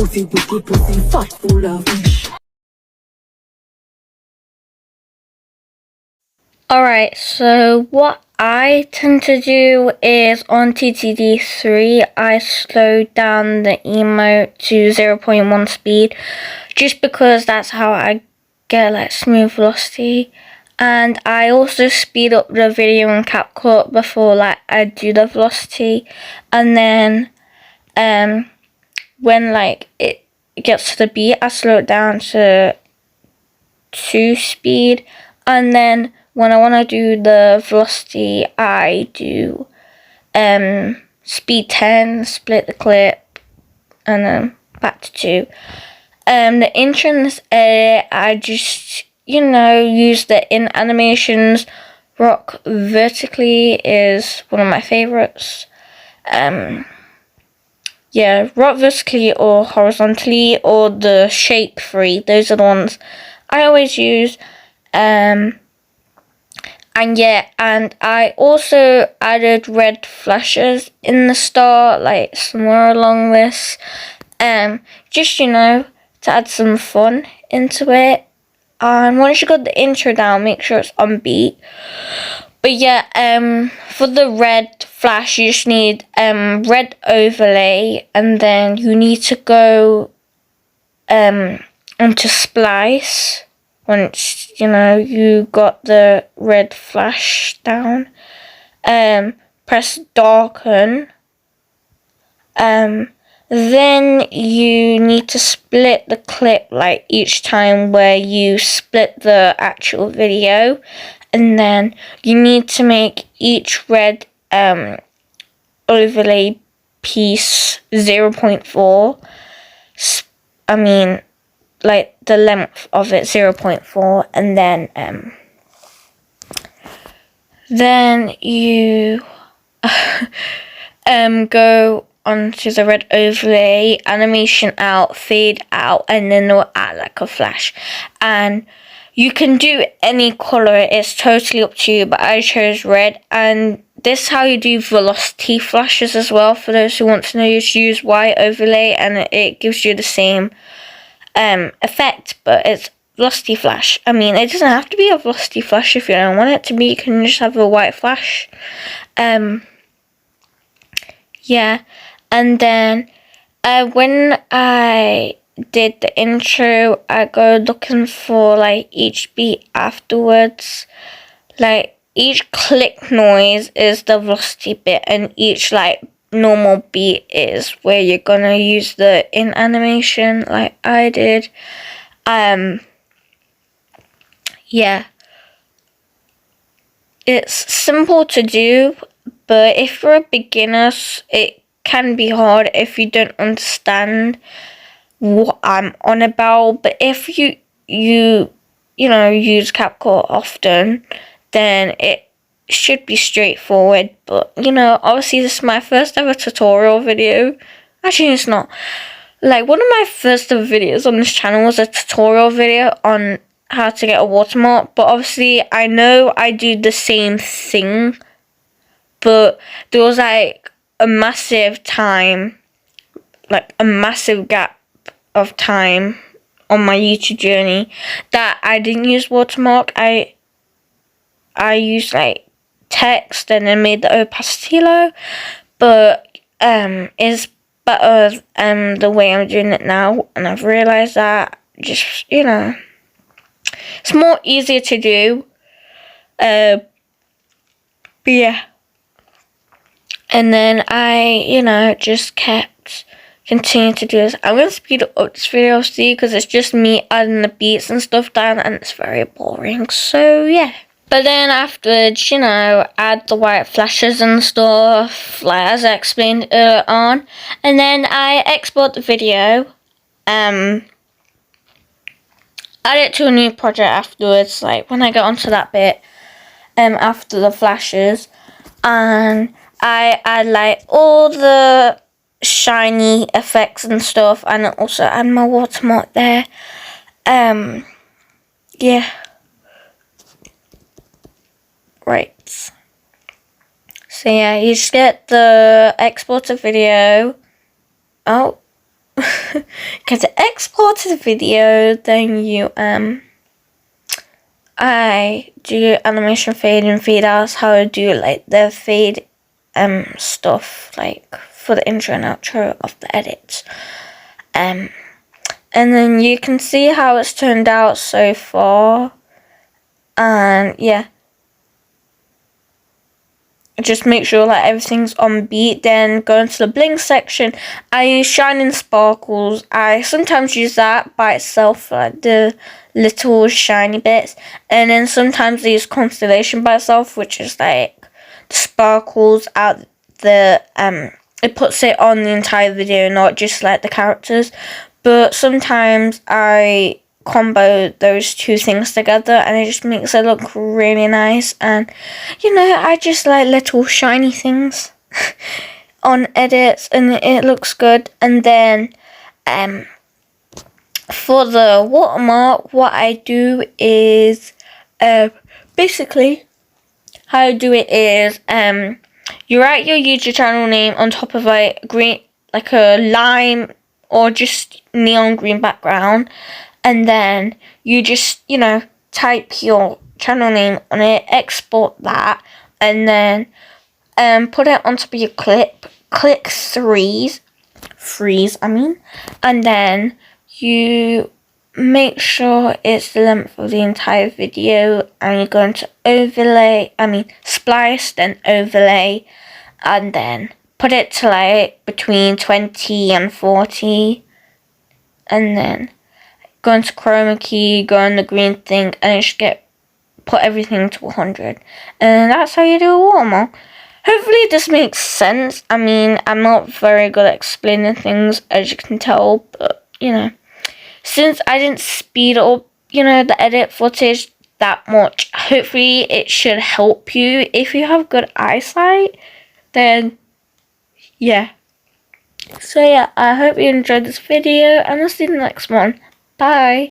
pussy, wicked pussy, fat full of fish. Alright, so what I tend to do is on TTD3, I slow down the emote to 0.1 speed, just because that's how I get like smooth velocity. And I also speed up the video in CapCut before like I do the velocity, and then when like it gets to the beat, I slow it down to 2 speed, and then when I want to do the velocity, I do speed 10, split the clip, and then back to 2. The intro in this edit, I just, use the in animations. Rock vertically is one of my favorites. Rock vertically or horizontally, or the shape 3. Those are the ones I always use. And I also added red flashes in the start, like somewhere along this, just to add some fun into it. And once you got the intro down, make sure it's on beat. But for the red flash, you just need red overlay, and then you need to go onto splice. Once you got the red flash down, press darken. Then you need to split the clip like each time where you split the actual video, and then you need to make each red overlay piece 0.4. Like the length of it 0.4, and then you go onto the red overlay, animation out, fade out, and then it'll add like a flash. And you can do any color, it's totally up to you, but I chose red. And this is how you do velocity flashes as well. For those who want to know, you just use Y overlay and it gives you the same effect, but it's velocity flash. It doesn't have to be a velocity flash if you don't want it to be. You can just have a white flash. And then when I did the intro, I go looking for like each beat afterwards. Like each click noise is the velocity bit, and each like normal beat is where you're gonna use the in animation like I did. It's simple to do, but if you're a beginner, it can be hard if you don't understand what I'm on about. But if you use CapCut often, then it should be straightforward. But obviously this is my first ever tutorial video. Actually, it's not. Like, one of my first ever videos on this channel was a tutorial video on how to get a watermark, but obviously I know I do the same thing, but there was like a massive gap of time on my YouTube journey that I didn't use watermark. I used like text and then made the opacity low, but it's better the way I'm doing it now, and I've realized that just it's more easier to do. But yeah, and then I just kept continuing to do this. I'm gonna speed up this video, see, because it's just me adding the beats and stuff down, and it's very boring. So yeah. But then afterwards, add the white flashes and stuff, like as I explained earlier on. And then I export the video, add it to a new project afterwards, like when I get onto that bit, after the flashes. And I add like all the shiny effects and stuff, and also add my watermark there. Yeah. Right. So yeah, you just get the exported video. Oh. Because to export to the video, then you I do animation fade and fade out, how I do like the fade stuff like for the intro and outro of the edits. And then you can see how it's turned out so far. And yeah, just make sure that everything's on beat. Then go into the bling section. I use Shining Sparkles. I sometimes use that by itself, like the little shiny bits, and then sometimes I use Constellation by itself, which is like the sparkles out the it puts it on the entire video, not just like the characters. But sometimes I combo those two things together and it just makes it look really nice. And you know, I just like little shiny things on edits and it looks good. And then for the watermark, what I do is basically how I do it is you write your YouTube channel name on top of a green, like a lime or just neon green background, and then you just, you know, type your channel name on it, export that, and then put it on top of your clip, click freeze, and then you make sure it's the length of the entire video, and you're going to splice, then overlay, and then put it to like between 20 and 40, and then go into chroma key, go on the green thing, and it should put everything to 100, and that's how you do a watermark. Hopefully this makes sense. I mean, I'm not very good at explaining things, as you can tell, but you know, since I didn't speed up, you know, the edit footage that much, hopefully it should help you. If you have good eyesight, then yeah. So yeah, I hope you enjoyed this video, and I'll see you in the next one. Bye.